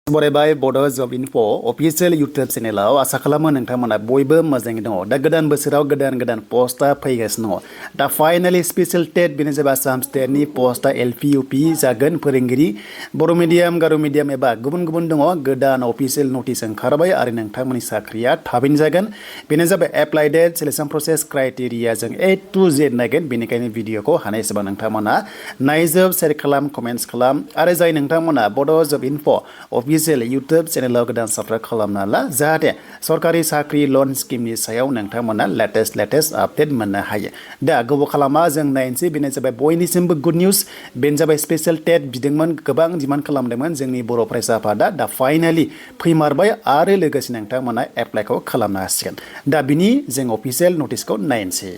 बरायबाय बड' जब info official YouTube चेनेलाव आसा खालामो नोंथांमोना बयबो मोजाङै दङ। दा गोदान बोसोराव गोदान पस्टआ फैगासिनो दङ। दा फाइनालि स्पेशल टेट बेनो जाबाय आसाम स्टेटनि पस्टआ एलपि इउपि जागोन फोरोंगिरि बर' मिडियाम गार' मिडियाम एबा गुबुन दङ। गोदान अफिसियेल नटिस ओंखारबाय आरो नोंथांमोननि साख्रिया थाबैनो जागोन। बेनो जाबाय apply date selection process criteria जों A to Z नायगोन। बेनिखायनो भिडिअखौ हानायसेबां नोंथांमोना नायजोब शेयार खालाम कमेन्ट्स खालाम आरो जाय नोंथांमोना बड' जब इनफो अफिसियेल इउटुब चेनेलाव गोदान साबस्क्राइब खालामना ला जाहाथे सरकारि साख्रि लन स्किमनि सायाव नोंथांमोना लेटेस्ट आपडेट मोननो हायो। दा गोबाव खालामा जों नायनोसै बेनो जाबाय बयनिसिमबो गुड निउज। बेनो जाबाय स्पेशल टेट बिदोंमोन गोबां डिमान्ड खालामदोंमोन जोंनि बर' फरायसा आफादा। दा फाइनालि फैमारबाय आरो लोगोसे नोंथांमोना एप्लाइखौ खालामनो हासिगोन। दा बिनि जों अफिसियेल नटिसखौ नायनोसै।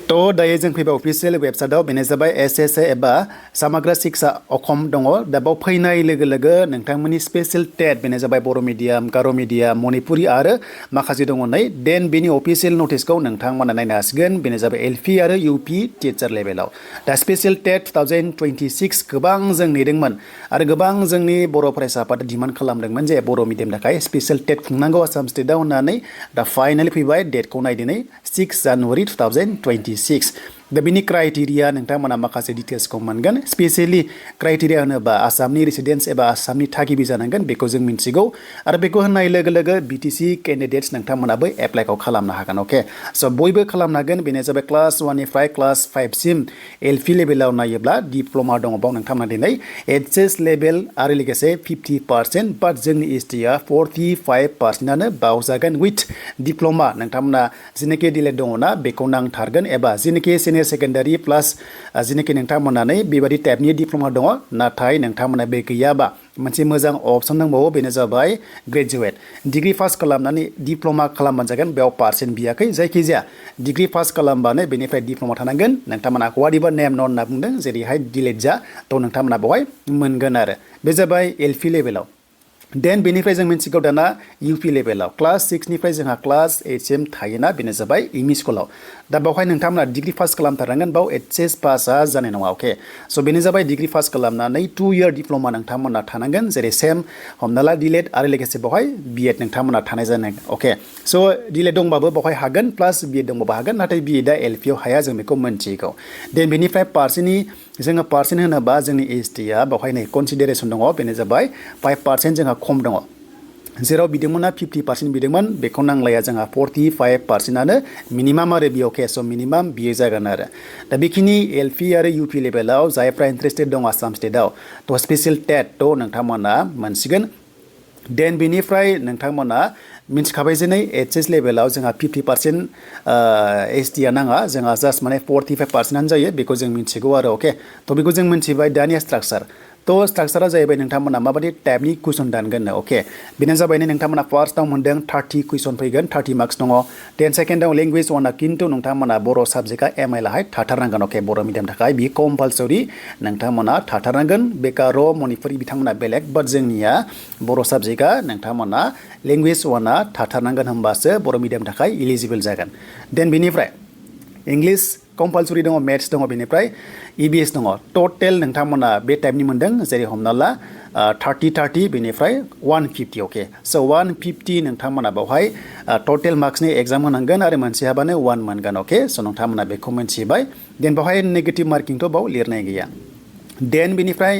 थ' दायो जों फैबाय अफिसियेल वेबसाइटआव बेनो जाबाय SSA एबा सामाग्रा शिक्षा अखम दङ। दा बाव फैनाय लोगो नोंथांमोननि स्पेशल टेट बेनो जाबाय बर' मिडियाम गार' मिडियाम मणिपुरि आरो माखासे दङ नै देन बेनि अफिसियेल नटिसखौ नोंथांमोना नायनो हासिगोन। बेनो जाबाय एलपि आरो इउपि टिचार लेभेलाव। दा स्पेशल टेट 2026 गोबां जों नेदोंमोन आरो गोबां जोंनि बर' फरायसा आफादा डिमान्ड खालामदोंमोन जे बर' मिडियामनि थाखाय स्पेशल टेट खुंनांगौ आसाम स्टेटआव होननानै। दा फाइनालि फैबाय डेटखौ नायदिनै 6 जानुवारि 2026। दा बिनि क्राइटेरिया नोंथांमोना माखासे डिटेल्सखौ मोनगोन। स्पेशेलि क्राइटेरिया होनोबा आसामनि रेसिडेन्स एबा आसामनि थागिबि जानांगोन बेखौ जों मिन्थिगौ आरो बेखौ होननाय लोगो BTC केन्डिडेट्स नोंथांमोनाबो एप्लाइखौ खालामनो हागोन। अके स' बयबो खालामनो हागोन। बेनो जाबाय क्लास 1 निफ्राय क्लास 5 सिम एलपि लेभेलाव नायोब्ला डिप्ल'मा दङ बाव नोंथांमोना दिनै HS लेभेल आरो लोगोसे 50% बाट जोंनि STआ 45%आनो बाव जागोन विथ डिप्ल'मा। नोंथांमोना जेनाखि डिलेट दङना बेखौ नांथारगोन एबा जेनाखि सिनियर सेकेन्डारि प्लास जेनाखि नोंथांमोनानै बेबायदि टाइपनि डिप्ल'मा दङ नाथाय नोंथांमोना बे गैयाबा मोनसे मोजां अपसन दंबावो बेनो जाबाय ग्रेजुवेट। डिग्री पास खालामनानै डिप्ल'मा खालामबानो जागोन बेयाव पार्सेन्ट बियाखै जायखिजाया डिग्री पास खालामबानो बेनिफ्राय डिप्ल'मा थानांगोन। नोंथांमोना वाट एभार नेम नन होनना बुंदों जेरैहाय डिलेट जा थ' नोंथांमोना बेवहाय मोनगोन आरो बे जाबाय एलपि लेभेलाव। देन बेनिफ्राय जों मिन्थिगौ दाना इउपि लेभेलाव क्लास 6 निफ्राय जोंहा क्लास 8 सिम थायोना बेनो जाबाय एमइ स्कुलाव। दा बेवहाय नोंथांमोना डिग्री पास खालामथारनांगोन बाव HS पासआ जानाय नङा। अके स' बेनो जाबाय डिग्री पास खालामनानै 2 इयार डिप्ल'मा नोंथांमोना थानांगोन जेरै सेम हमना ला डिलेट आरो लोगोसे बेवहाय BEd नोंथांमोना थानाय जानांगोन। अके स' डिलेट दंबाबो बेवहाय हागोन प्लास BEd दंबाबो हागोन नाथाय BEdआ एलपिआव हाया जों बेखौ मिन्थिगौ। देन बेनिफ्राय जोङो पार्सेन्ट होनोबा जोंनि STआ बेवहाय नै कनसिडारेसन दङ बेनो जाबाय 5% जोंहा खम दङ। जेराव बिदोंमोना 50% बिदोंमोन बेखौ नांलाया जोंहा 45%आनो मिनिमाम आरो बेयाव केस मिनिमाम बियो जागोन आरो। दा बेखिनि एलपि आरो इउपि लेभेलाव जायफ्रा इन्टारेस्टेड दं आसाम स्टेटआव थ' स्पेशल टेट थ' नोंथांमोना मोनसिगोन। देन बेनिफ्राय नोंथांमोना मिन्थिखाबाय जे नै HS लेभेलाव जोंहा 50% STआ नाङा जोंहा जास्ट माने 45%आनो जायो बेखौ जों मिन्थिगौ आरो। अके थ' बेखौ जों मिन्थिबाय। दानिया स्ट्राक्चार थ' स्ट्राक्चारा जाहैबाय नोंथांमोना माबायदि टाइपनि कुइसन दानगोन। अके बेनो जाबाय नोंथांमोना फार्स्टआव मोनदों 30 कुइसन फैगोन 30 मार्क्स दङ। देन सेकेन्डआव लेंगुवेज वानआ खिन्थु नोंथांमोना बर' साबजेक्टआ MILआहाय थाथारनांगोन। अके बर' मिडियामनि थाखाय बि कम्पालसरि नोंथांमोना थाथारनांगोन। बे गार' मणिपुरि बिथांमोना बेलेग बाट जोंनिया बर' साबजेक्टआ नोंथांमोना लेंगुवेज वानआ थाथारनांगोन होमबासो बर' मिडियामनि थाखाय इलिजिबोल जागोन। देन बेनिफ्राय इंलिश कम्पालसरि दङ मेथ्स दङ बेनिफ्राय EVS दङ। टटेल नोंथांमोना बे टाइपनि मोनदों जेरै हमना ला 30 बेनिफ्राय 150। अके स' 150 नोंथांमोना बेवहाय टटेल मार्क्सनि एग्जाम होनांगोन आरो मोनसे हाबानो 1 मोनगोन। अके स' नोंथांमोना बेखौ मिन्थिबाय। देन बेवहाय नेगेटिभ मार्किंथ' बाव लिरनाय गैया। देन बेनिफ्राय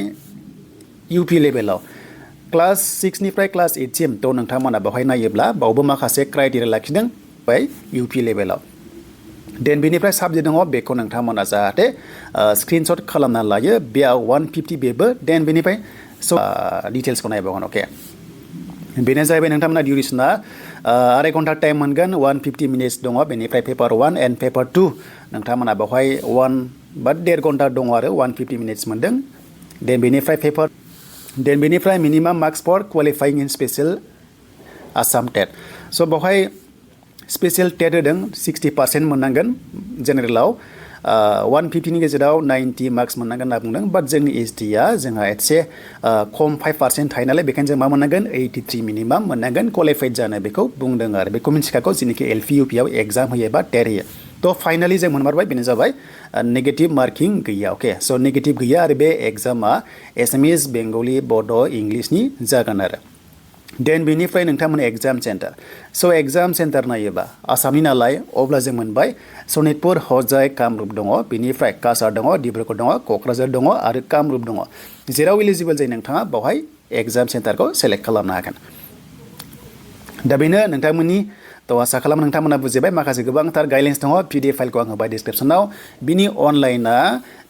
इउपि लेभेलाव क्लास 6 निफ्राय क्लास 8 सिम थ' नोंथांमोना बेवहाय नायोब्ला बावबो माखासे क्राइटेरिया लाखिदों बाय इउपि लेभेलाव। देन बेनिफ्राय साबजेक्ट दङ बेखौ नोंथांमोना जाहाथे स्क्रिनशट खालामना लायो बेयाव 150 बेबो। देन बेनिफ्राय स' डिटेल्सखौ नायबावगोन। अके बेनो जाहैबाय नोंथांमोना डिउरेसना 2.5 घन्टा टाइम मोनगोन 150 मिनिट्स दङ। बेनिफ्राय पेपार 1 एन्ड पेपार 2 नोंथांमोना बेवहाय 1 बा 1.5 घन्टा दङ आरो 150 मिनिट्स मोनदों। देन बेनिफ्राय मिनिमाम मार्क्स फर क्वालिफाइं इन स्पेशल आसाम टेट। स' बेवहाय स्पेशल टेट होदों 60% मोननांगोन जेनेरेलाव 150नि गेजेराव 90 मार्क्स मोननांगोन होनना बुंदों बाट जोंनि STआ जोंहा एसे खम 5% थायो नालाय बेखायनो जों मा मोननांगोन 83 मिनिमाम मोननांगोन क्वालिफाइड जानो बेखौ बुंदों आरो बेखौ मिन्थिखागौ जेनाखि एलपि इउपिआव एग्जाम होयो बा टेट होयो। थ' फाइनालि जों मोनमारबाय बेनो जाबाय नेगेटिभ मार्किं गैया। अके स' नेगेटिभ गैया आरो बे एग्जामा एसामिस बेंगलि बड' इंलिसनि जागोन आरो। देन बेनिफ्राय नोंथांमोन एग्जाम सेन्टार स' एग्जाम सेन्टार नायोबा आसामनि नालाय अब्ला जों मोनबाय सनितपुर हजाय कामरुप दङ बेनिफ्राय काछार दङ डिब्रुगड़ दङ क'क्राझार दङ आरो कामरुप दङ जेराव इलिजिबोल जायो नोंथाङा बावहाय एग्जाम सेन्टारखौ सेलेक्ट खालामनो हागोन दा बेनो नोंथांमोननि थ' आसा खालामो नोंथांमोना बुजिबाय माखासे गोबांथार गाइडलाइन्स दङ PDF फाइलखौ आं होबाय डिसक्रिपसनाव बिनि अनलाइना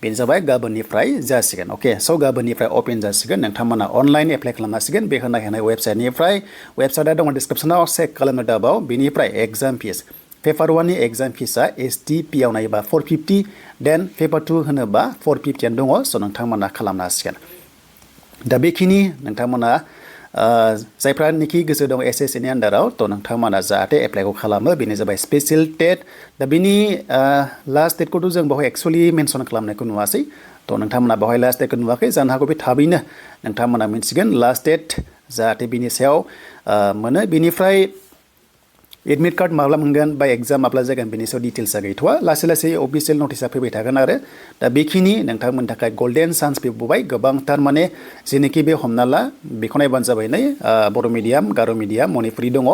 बेनो जाबाय गाबोननिफ्राय जासिगोन अके स' गाबोननिफ्राय अपेन जासिगोन नोंथांमोना अनलाइन एप्लाइ खालामनो हासिगोन बे होनाय वेबसाइटनिफ्राय वेबसाइटआ दङ डिसक्रिपसनाव चेक खालामनो दाबाव बेनिफ्राय एग्जाम फिस पेपार 1 नि एग्जाम फिसआ STP आव नायोबा 450 देन पेपार 2 होनोबा 450 आनो दङ स' नोंथांमोना खालामनो हासिगोन दा बेखिनि नोंथांमोना जायफ्रानोखि गोसो दं SSC नि आन्डाराव थ' नोंथांमोना जाहाथे एप्लाइखौ खालामो बेनो जाबाय स्पेसियेल टेट दा बिनि लास्ट डेटखौथ' जों बेवहाय एक्सुवेलि मेनसन खालामनायखौ नुवासै थ' नोंथांमोना बेवहाय लास्ट डेटखौ नुवाखै जानो हागौ बे थाबैनो नोंथांमोना मिन्थिगोन लास्ट डेट जाहाथे बिनि सायाव मोनो बेनिफ्राय एडमिट कार्ड माब्ला मोनगोन बा एग्जाम माब्ला जागोन बेनि सायाव डिटेल्सआ गैथ'वा लासै लासै अफिसियेल नटिसआ फैबाय थागोन आरो दा बेखिनि नोंथांमोननि थाखाय गल्डेन चान्स फैबावबाय गोबांथार माने जेनोखि बे हमना ला बेखौ नायबानो जाबाय नै बर' मिडियाम गार' मिडियाम मणिपुरि दङ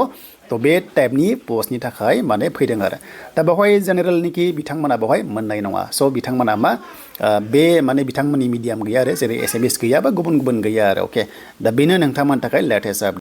थ' बे टाइपनि पस्टनि थाखाय माने फैदों आरो दा बेवहाय जेनेरेलनिखि बिथांमोना बेवहाय मोननाय नङा स' बिथांमोना मा बे माने बिथांमोननि मिडियाम गैया आरो जेरै एसामिस गैया बा गुबुन गुबुन गैया आरो अके दा बेनो नोंथांमोननि थाखाय लेटेस्ट